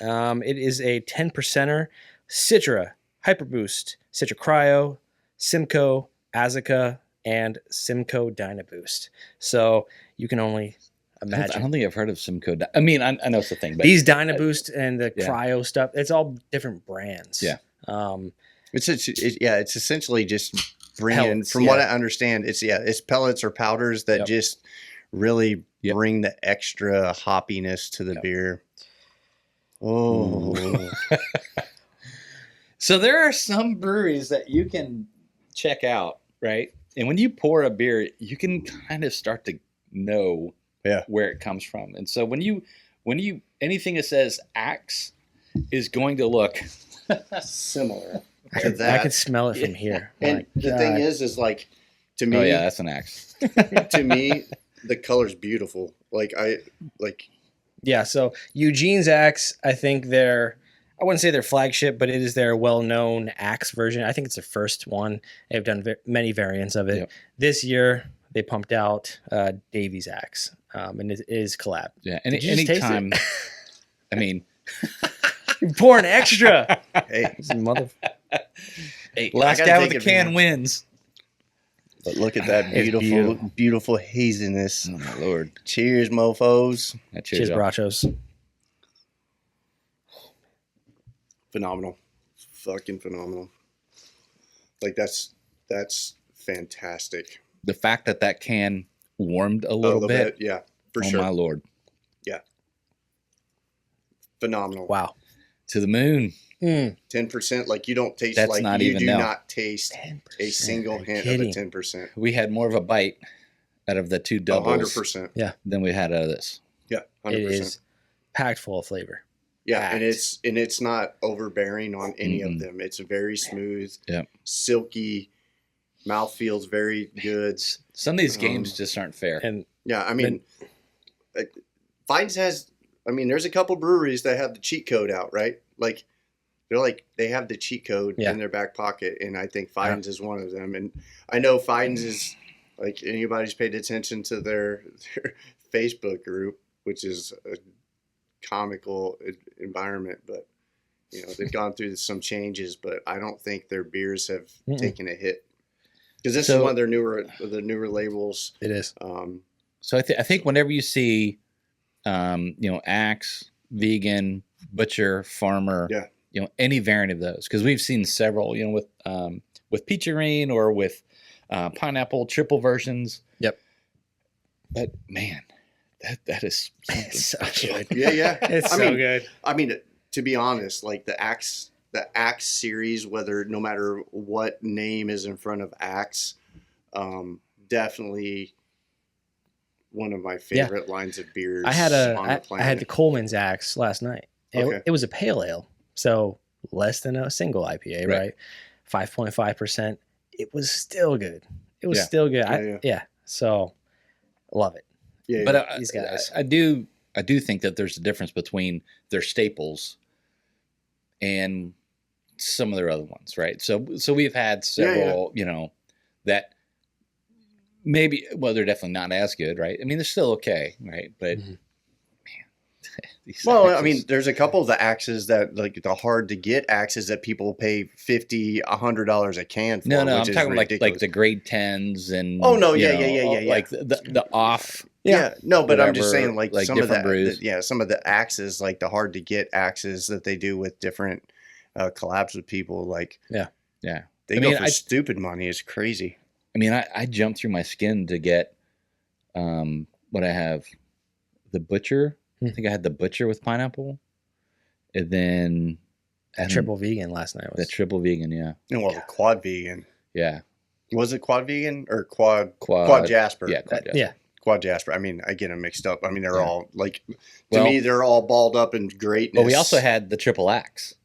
It is a 10%er. Citra, Hyperboost, Citra Cryo, Simcoe, Azica, and Simcoe Dynaboost. So you can only imagine. I don't think I've heard of Simcoe. I mean, I know it's a thing, but These Dynaboost and the Cryo stuff, it's all different brands. Yeah. It's essentially just bringing, Pellets, from what I understand, it's pellets or powders that just really bring the extra hoppiness to the beer. Oh. So there are some breweries that you can check out, right? And when you pour a beer, you can kind of start to know where it comes from. And so when you anything that says Axe is going to look similar to that. I can smell it from here. And the thing is like, to me, that's an Axe. To me, the color's beautiful. So Eugene's Axe, I think I wouldn't say their flagship, but it is their well-known Axe version. I think it's the first one. They've done many variants of it. Yep. This year, they pumped out Davy's Axe, and it is collab. Yeah, anytime. I mean, you're pouring extra. Hey, mother. Hey, last guy with the can wins. But look at that It's beautiful haziness. Oh my lord! Cheers, mofos. Cheers, Barrachos. Phenomenal. Fucking phenomenal. Like that's fantastic. The fact that can warmed a little bit. Yeah, for Oh sure. my lord! Yeah. Phenomenal. Wow. To the moon. 10%. Like you don't taste That's like not you even do no. not taste 10%. a single hint kidding. of a 10%. We had more of a bite out of the two doubles 100%. than we had out of this. Yeah, 100%. It is packed full of flavor. Yeah, and packed. it's not overbearing on any Mm-mm. of them. It's very smooth, Yep. silky. Mouth feels very good. Some of these games just aren't fair. And Yeah, I mean, Fidens has. I mean, there's a couple breweries that have the cheat code out, right? Like they have the cheat code in their back pocket, and I think Fidens is one of them. And I know Fidens is like anybody's paid attention to their Facebook group, which is a comical environment, but they've gone through some changes, but I don't think their beers have taken a hit because this is one of their newer labels. it is. So I think whenever you see, Axe, Vegan, Butcher, Farmer, any variant of those, because we've seen several, with Peacherine or with pineapple triple versions. Yep. But man, that is something So special. good. Yeah. It's I so mean, good. I mean, to be honest, like the Axe series, no matter what name is in front of Axe, definitely one of my favorite lines of beers. I had on the I planet. had the Coleman's Axe last night. Okay. It was a pale ale, so less than a single IPA, right? 5.5%. It was still good. It was still good. Yeah. So love it. Yeah, But These guys. I do think that there's a difference between their staples and some of their other ones, right? So we've had several, that maybe, well, they're definitely not as good, right? I mean, they're still okay, right? But man, these Well, I Axes- mean, there's a couple of the axes that like the hard to get axes that people pay $50, $100 a can for. no, I'm which is talking like ridiculous. the grade 10s and Oh, no, you yeah, know, yeah. like the off. Yeah, no, but I'm just whatever, saying, like some of different brews. some of the axes, like the hard to get axes that they do with different collabs with people, like Yeah. they I go mean, for I- stupid money. It's crazy. I mean, I jumped through my skin to get what I have, the Butcher. I think I had the Butcher with pineapple, and then Triple vegan last night the was. triple vegan. Yeah, Well, the quad vegan, yeah, was it quad vegan or quad quad Jasper? Yeah, quad Jasper. Yeah. Quad Jasper. I mean, I get them mixed up. I mean, they're Yeah. all like to Well- me, they're all balled up in greatness. But we also had the triple axe,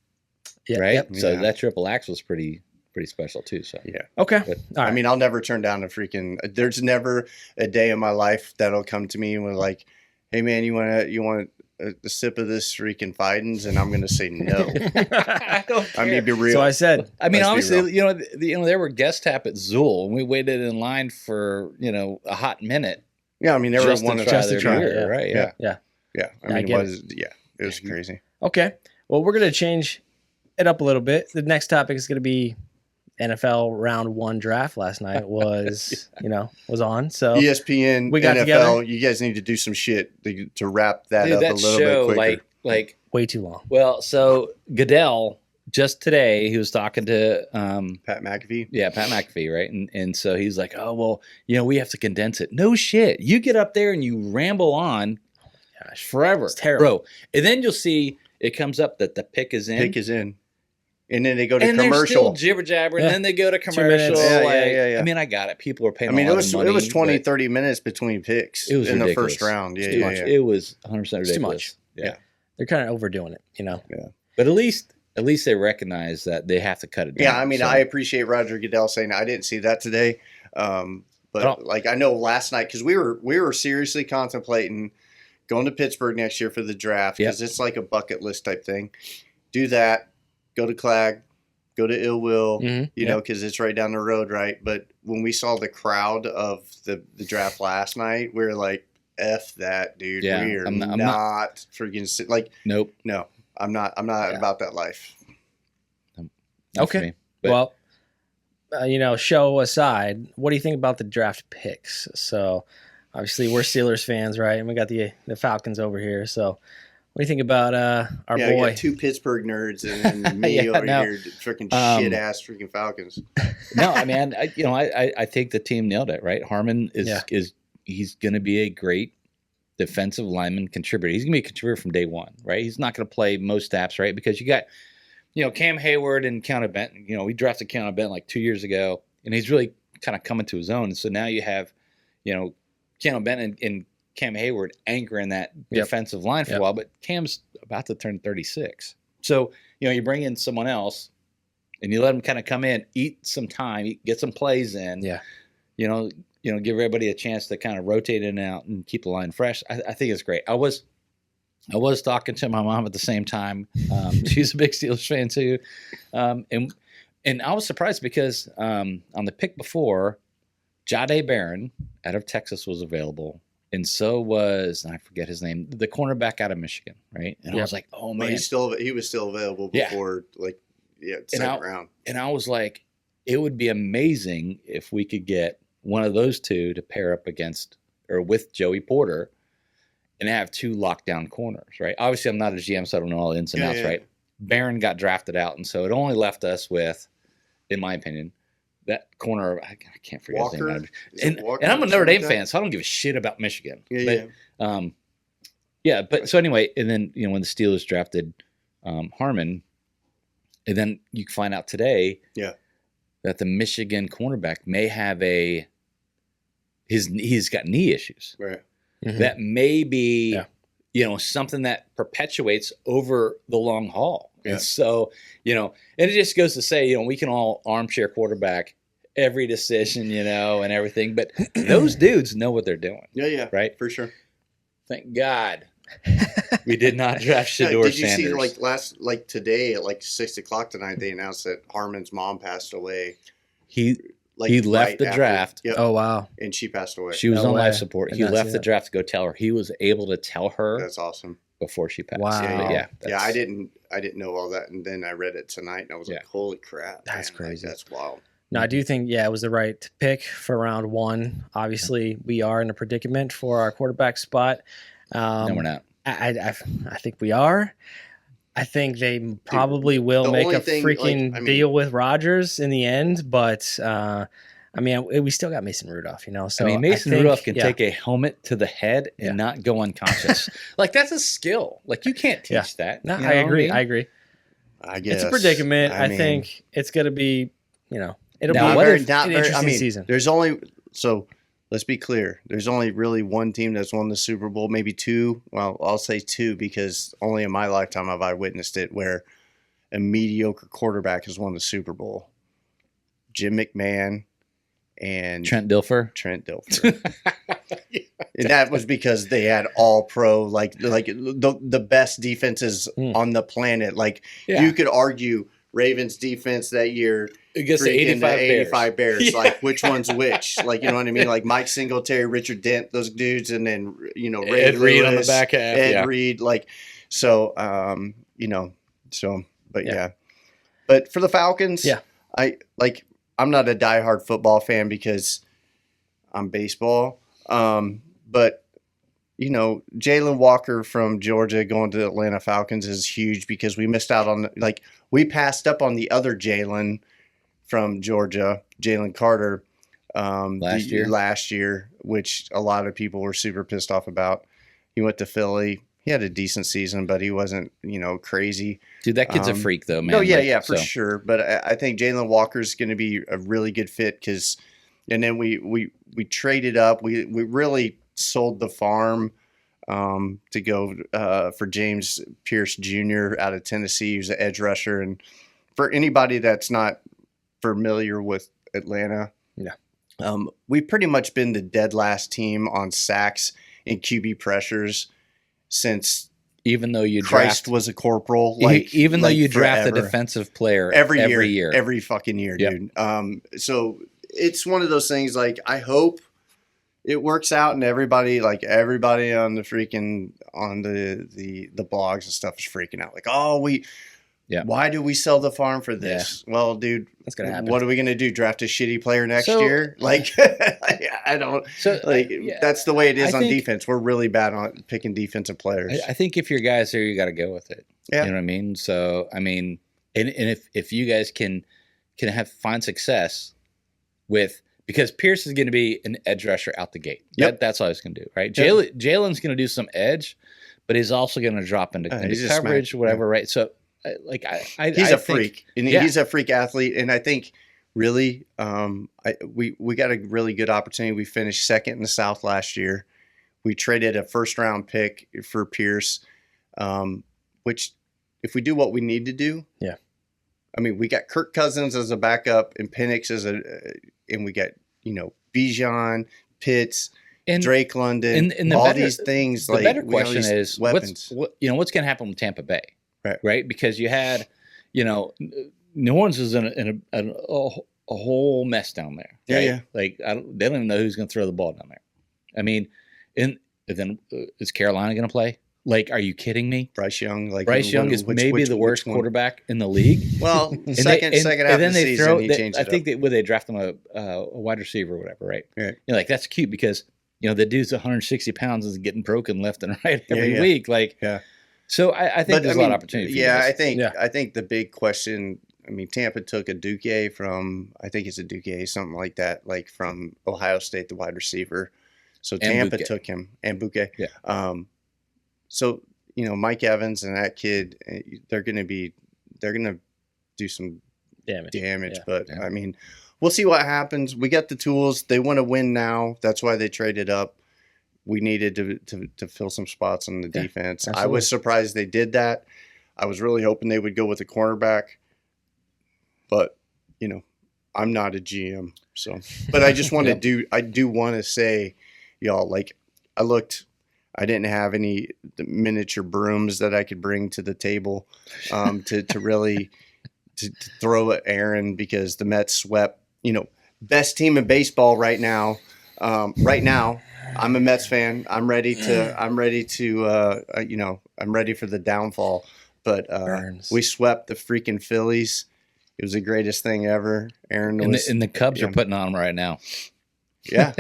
Yeah. right? Yep. So Yeah. that triple axe was pretty special too. So Yeah. Okay. But- All right. I mean, I'll never turn down a freaking. There's never a day in my life that'll come to me and we're like, "Hey, man, you want a sip of this freaking Fidens?" And I'm gonna say no. I don't I mean, be real. so I said, I mean, Let's be obviously, there were guest tap at Zool, and we waited in line for a hot minute yeah, I mean, they were just one to of try just to their try, beer, yeah. right? Yeah. yeah. Yeah, I I mean, get it was crazy. Okay. Well, we're going to change it up a little bit. The next topic is going to be NFL round 1 draft last night was, was on. So ESPN, we got NFL, together. you guys need to do some shit to wrap that Dude, up that a little show, bit quicker. like, way too long. well, so Goodell just today he was talking to Pat McAfee. Pat McAfee, right? And so he's like, oh well, we have to condense it. No shit, you get up there and you ramble on Gosh. forever, It's terrible. bro. And then you'll see it comes up that the pick is in. Pick is in. And then they go to and they're commercial. still jibber jabber, Yeah. and then they go to 2 commercial. minutes. Yeah. I mean, I got it. People are paying. I mean, a it lot was of money, 20, but 30 minutes between picks It was in ridiculous. the first round. It's Yeah, too yeah, much. yeah. It was 100% It's too ridiculous. much. Yeah. They're kind of overdoing it, But at least they recognize that they have to cut it down. Yeah, I mean, So- I appreciate Roger Goodell saying I didn't see that today, but don't- like I know last night because we were seriously contemplating going to Pittsburgh next year for the draft because it's like a bucket list type thing. Do that, go to Clag, go to Ill Will, Mhm. because it's right down the road, right? But when we saw the crowd of the draft last night, we were like, "F that, dude. Yeah, we are I'm not, not- freaking like Nope. no. I'm not Yeah. about that life." Not for Okay. me. But Well, show aside, what do you think about the draft picks? So, obviously, we're Steelers fans, right? And we got the Falcons over here. So, what do you think about our Yeah, boy? I got two Pittsburgh nerds and then me Yeah, over no. here, freaking shit ass freaking Falcons. No, I mean, I think the team nailed it, right? Harmon is he's going to be a great defensive lineman contributor. He's going to be a contributor from day one, right? He's not going to play most snaps, right? Because you got, Cam Hayward and Keanu Benton. We drafted Keanu Benton like 2 years ago, and he's really kind of coming to his own. And so now you have, Keanu Benton and Cam Hayward anchoring that defensive line for a while, but Cam's about to turn 36. So, you bring in someone else and you let them kind of come in, eat some time, get some plays in. Yeah. Give everybody a chance to kind of rotate in and out and keep the line fresh. I think it's great. I was talking to my mom at the same time. She's a big Steelers fan too. And I was surprised because on the pick before, Jahdae Barron out of Texas was available. And so was, I forget his name, the cornerback out of Michigan, right? And I was like, oh man. But he was still available before second round. And I was like, it would be amazing if we could get one of those two to pair up against or with Joey Porter and have two lockdown corners, right? Obviously, I'm not a GM, so I don't know all the ins and outs, right? Barron got drafted out, and so it only left us with, in my opinion, that corner. I can't forget Walker? his name. And I'm a Notre Dame fan, so I don't give a shit about Michigan. But so anyway, and then when the Steelers drafted Harmon, and then you find out today that the Michigan cornerback may have he's got knee issues. Right. Mm-hmm. That may be, something that perpetuates over the long haul. Yeah. And so, and it just goes to say, we can all armchair quarterback every decision, and everything, but those dudes know what they're doing. Yeah. Right. For sure. Thank God we did not draft Shedeur Did you Sanders. see today at 6:00 tonight, they announced that Harmon's mom passed away. He left the draft. Yep. Oh, wow. And she passed away. She was No on way. life support. Did He not left see the that. draft to go tell her. He was able to tell her That's awesome. before she passed. Wow. Yeah, I didn't know all that, and then I read it tonight, and I was like, "Holy crap, That's man, crazy. That's wild." No, I do think, it was the right pick for round one. Obviously, we are in a predicament for our quarterback spot. No, we're not. I think we are. I think they probably will the make only a thing, freaking deal with Rodgers in the end, but we still got Mason Rudolph, So Mason I think, Rudolph can take a helmet to the head and not go unconscious. That's a skill. You can't teach that. No, You know I what agree. mean? I agree. I guess It's a predicament. I mean, think it's going to be, it'll Now, be what an if- interesting season. There's only let's be clear. There's only really one team that's won the Super Bowl, maybe two. Well, I'll say two because only in my lifetime have I witnessed it where a mediocre quarterback has won the Super Bowl. Jim McMahon and Trent Dilfer. And that was because they had all pro, the best defenses on the planet. You could argue Ravens defense that year Against the 85 Bears. Which one's which? You know what I mean? Mike Singletary, Richard Dent, those dudes, and then Ray Ed Reed on the Lewis, back half. Ed Reed, but But for the Falcons, I'm not a diehard football fan because I'm baseball. But Jalen Walker from Georgia going to the Atlanta Falcons is huge because we missed out on we passed up on the other Jalen from Georgia, Jalen Carter, last year, which a lot of people were super pissed off about. He went to Philly. He had a decent season, but he wasn't, crazy. Dude, that kid's a freak, though, man. No, for sure. But I think Jalen Walker's going to be a really good fit because, and then we traded up. We really sold the farm to go for James Pierce Jr. out of Tennessee. He was an edge rusher. And for anybody that's not familiar with Atlanta, we've pretty much been the dead last team on sacks and QB pressures since even though you Christ was a corporal. Even though you draft a forever. defensive player every fucking year, dude. So it's one of those things. I hope it works out, and everybody on the freaking on the blogs and stuff is freaking out. Yeah. Why do we sell the farm for this? Well, dude, That's gonna happen. what are we gonna do? Draft a shitty player next So- year? Like, I don't. So, Like, that's the way it is I on think- defense. We're really bad on picking defensive players. I think if your guys there, you got to go with it. Yeah. You know what I mean? So, I mean, and if you guys can find success with, because Pierce is going to be an edge rusher out the gate. Yep. That's all he's going to do, right? Yep. Jalen's going to do some edge, but he's also going to drop into He's a coverage, smack. whatever, right? So, He's I a think- freak, and yeah. he's a freak athlete. And I think really, we got a really good opportunity. We finished second in the South last year. We traded a first round pick for Pierce, which if we do what we need to do, Yeah. I mean, we got Kirk Cousins as a backup and Penix as and we got Bijan, Pitts, and Drake London, and the all better- these things. the like better we have question these is weapons. what's going to happen with Tampa Bay, Right. Because you had, New Orleans is in a whole mess down there. Yeah, right? yeah. Like they don't even know who's going to throw the ball down there. I mean, and then is Carolina going to play? Like, are you kidding me? Bryce Young, Bryce Young is maybe the worst one? quarterback in the league. Well, And second half of the season, he I changed it think up. they draft him a wide receiver or whatever, right? Right. Like that's cute because the dude's 160 pounds is getting broken left and right every Yeah. week. Like, Yeah. So I think there's a lot of opportunity. For you Yeah, guys. I think the big question. I mean, Tampa took a Duque from, I think it's a Duque, something like that, like from Ohio State, the wide receiver. So And Tampa Bouquet. took him, and Bouquet. Yeah. So Mike Evans and that kid, they're gonna do some damage. Yeah. But Yeah. I mean, we'll see what happens. We got the tools. They want to win now. That's why they traded up. We needed to fill some spots on the defense. I absolutely. was surprised they did that. I was really hoping they would go with a cornerback, but I'm not a GM, so. But I just want to do. I do want to say, y'all, like I didn't have any miniature brooms that I could bring to the table to really to throw at Aaron because the Mets swept. Best team in baseball right now. Right now, I'm a Mets fan. I'm ready to. I'm ready for the downfall. But Burns. we swept the freaking Phillies. It was the greatest thing ever. Aaron and was. the Cubs yeah. are putting on them right now. Yeah,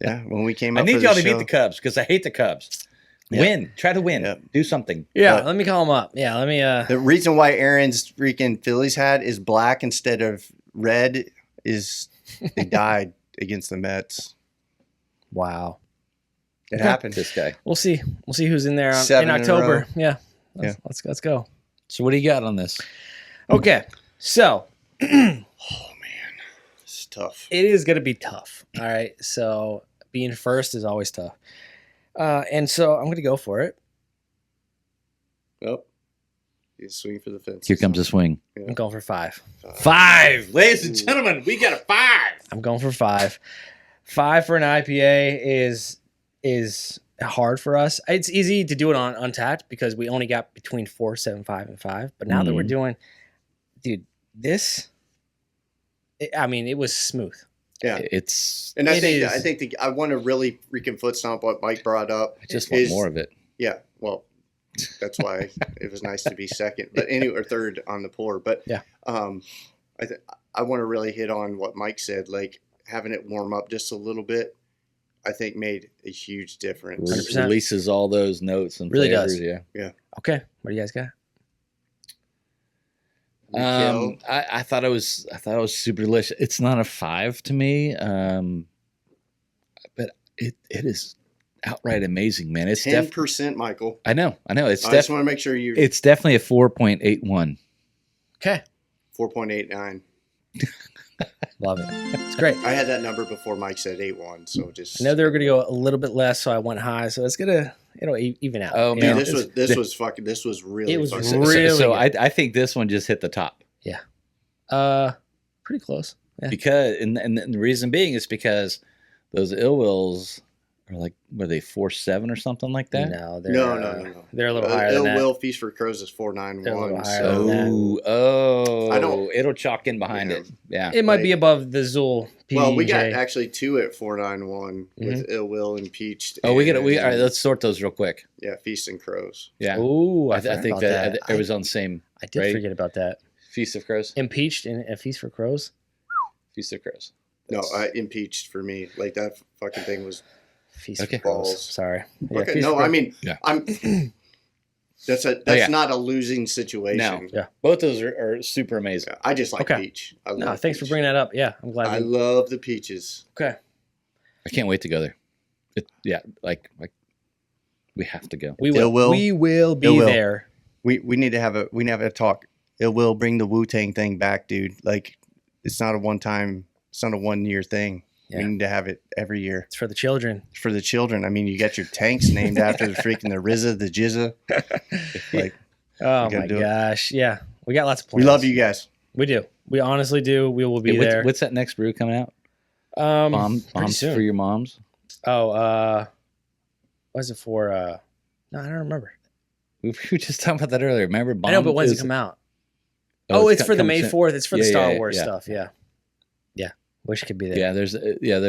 yeah. When we came I up, need for y'all the to beat show, the Cubs because I hate the Cubs. Yeah. Win, try to win, Yeah. do something. Yeah, But- let me call him up. Yeah, let me. The reason why Aaron's freaking Phillies hat is black instead of red is they died against the Mets. Wow. It happened. This guy. We'll see. We'll see who's in there in 7 in a October. row. Yeah. Yeah. Let's go. So what do you got on this? Okay. So It's tough. it is going to be tough. All right. So being first is always tough. And so I'm going to go for it. Oh, he's swinging for the fence. Here comes a swing. I'm going for 5. 5, ladies and gentlemen, we got a 5. I'm going for 5. 5 for an IPA is hard for us. It's easy to do it on Untapped because we only got between 4, 7, 5, and 5. But now that we're doing, dude, this, it was smooth. Yeah, It's. and I It think is. I want to really freaking foot stomp what Mike brought up. I just want is- more of it. Yeah, well, that's why it was nice to be second, but or third on the pour. But Yeah. I want to really hit on what Mike said, like having it warm up just a little bit. I think made a huge difference. 100%. Releases all those notes and Really flavors. does. Yeah. Okay. What do you guys got? Miguel, I thought it was super delicious. It's not a 5 to me, but it is outright amazing, man. It's 10%, Michael. I know. It's I just want to make sure you. it's definitely a 4.81. Okay. 4.89. Love it. It's great. I had that number before Mike said 8.1, so just. I know they were going to go a little bit less, so I went high. So it's it'll even out. Oh, you man, know? This was really. It was fucking- really So good. I think this one just hit the top Pretty close. Yeah. because and the reason being is because those ill wills are like, were they 4.7 or something like that? No, they're No. They're a little higher Ill than that. Will Feast for Crows is They're a little 491. higher So than that. Oh, I don't- it'll chalk in behind Yeah. it. Yeah. It might be like- above the Zool PJ. well, we got actually 2 at 491 Mm-hmm. with Ill Will and Peached. Oh, all right, and, let's sort those real quick. yeah, Feast and Crows. Yeah. Ooh, I, I think about that it was on the same I did right? forget about that. Feast of Crows. Impeached in A Feast for Crows. Feast of Crows. No, Impeached for me. Like that fucking thing was Feast Okay. for Crows. balls. Sorry. Yeah, okay. Feast No, for I Crows. mean, Yeah. I'm. That's yeah. not a losing situation. No. Both those are super amazing. I just like Okay. peach. I No, love thanks for peach. bringing that up. Yeah, I'm glad. I we- love the peaches. okay. I can't wait to go there. Like we have to go. We Ill will. Will. We will be Ill Will. there. We need to have a talk. It will bring the Wu-Tang thing back, dude. Like it's not a it's not a 1-year thing. Yeah. We need to have it every year It's for the children. for the children. I mean, you got your tanks named after the freaking the RZA, the Jizza. Like Oh gotta my do it. gosh. Yeah. We got lots of we plans. love you guys. We do. We honestly do. We will be Hey, there. what's that next brew coming out? Pretty Moms soon. for your moms. Oh, what is it for? No, I don't remember. We were just talking about that earlier. Remember? I know, but when's it is- come out? Oh, it's for the May coming 4th. It's for the Yeah, Star yeah, Wars yeah. stuff. Yeah. Yeah. Wish it could be there. Yeah, they're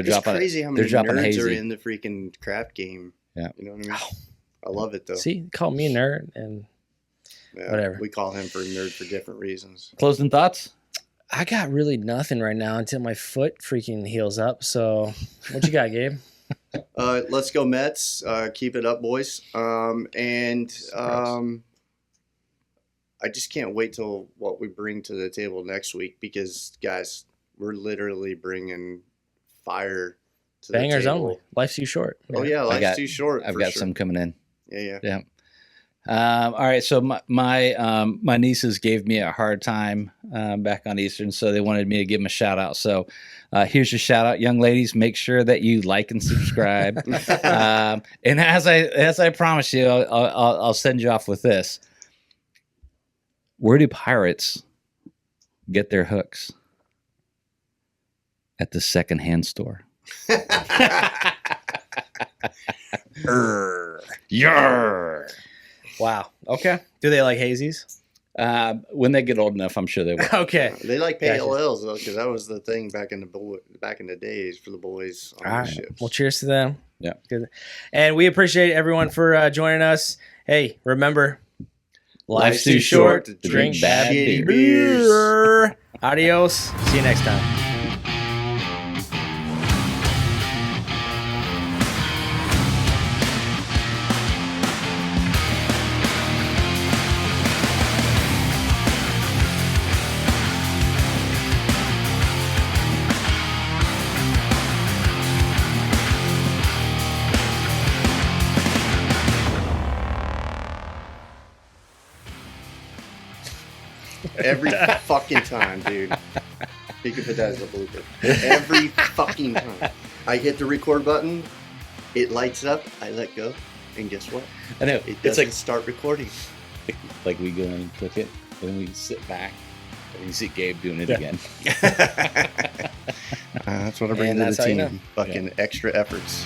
It's dropping. crazy how they're many dropping nerds hazy. are in the freaking craft game. Yeah. You know what I mean? I love it though. See, call me a nerd and Yeah, whatever. We call him for a nerd for different reasons. Closing thoughts? I got really nothing right now until my foot freaking heals up. So, what you got, Gabe? Let's go Mets. Keep it up, boys. I just can't wait till what we bring to the table next week because, guys, we're literally bringing fire to Bangers the table. only. Life's too short. Oh yeah, life's got- too short. I've for got sure. some coming in. Yeah. All right, so my nieces gave me a hard time back on Easter, and so they wanted me to give them a shout out. So here's your shout out, young ladies. Make sure that you like and subscribe. And as I promised you, I'll send you off with this. Where do pirates get their hooks? At the secondhand store. Yarr. Wow. Okay. Do they like hazies? When they get old enough, I'm sure they will. Okay. They like Gotcha. pale ales though, because that was the thing back in the days for the boys on All the right. ships. Well, cheers to them. Yeah. Good. And we appreciate everyone for joining us. Hey, remember, life's too short to drink bad shitty beer. Adios. See you next time. Every fucking time, dude. You can put that as a blooper. Every fucking time. I hit the record button, it lights up, I let go, and guess what? I know. It It's doesn't start recording. like we go and click it, and then we sit back, and you see Gabe doing it Yeah. again. That's what I bring And to that's the how you team. know. Fucking extra efforts.